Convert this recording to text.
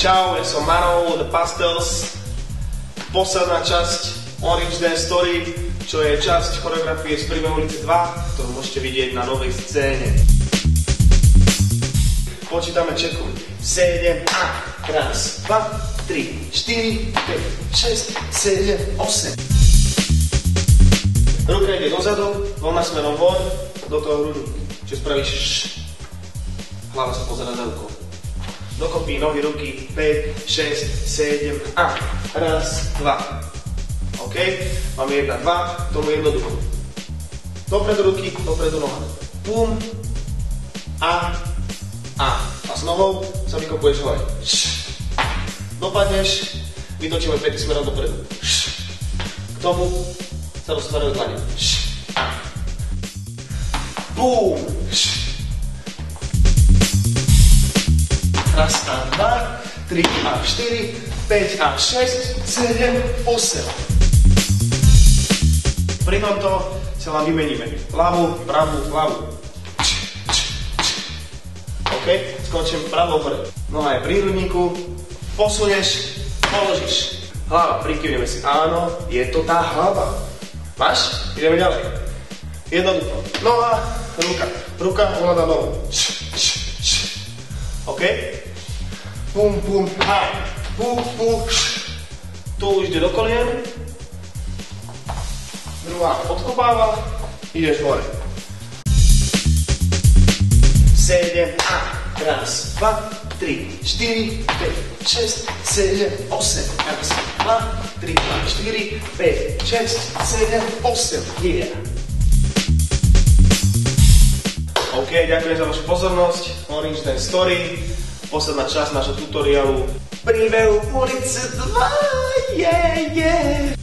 Čau, ja som Maro, The Pastels. Posledná časť Orange Dance Story, čo je časť choreografie z Príbehu ulice 2, ktorú môžete vidieť na novej scéne. Počítame čeku. 7 a 1, 2, 3, 4, 5, 6, 7, 8. Ruka ide dozadu, dvoma smerom von, do toho hrudu. Čiže spravíš hlava sa pozerá za rukou. Dokopy nohy ruky, 5, 6, 7 a 1, 2. OK? Máme 1, 2, tomu jednoducho. Dopredu ruky, dopredu noha. Pum, a s nohou sa vykopuješ hore. Dopadneš, vytočíme päty smerom dopredu. K tomu sa roztvárajú dlane. Bum! Raz a 2, 3 a 4, 5 a 6, 7, 8. Pri tomto sa vám vymeníme. Ľavú, pravú, ľavú. OK? Skončím pravou hore. Noha je pri hrudníku. Posunieš, položíš. Hlava, prikývneme si. Áno, je to tá hlava. Máš? Ideme ďalej. Jednoducho. Noha, ruka. Ruka, ovláda nohu. OK? Pum, pum, ha. Pum, pum, tu už ide do kolien. Druhá odkopáva. Ideš hore. 7 a 1, 2, 3, 4, 5, 6, 7, 8. 1, 2, 3, 4, 5, 6, 7, 8. Yeah. OK, ďakujem za vašu pozornosť. Orange Dance Story. Posledná časť nášho tutoriálu Príbehu ulice 2. Yeah, yeah.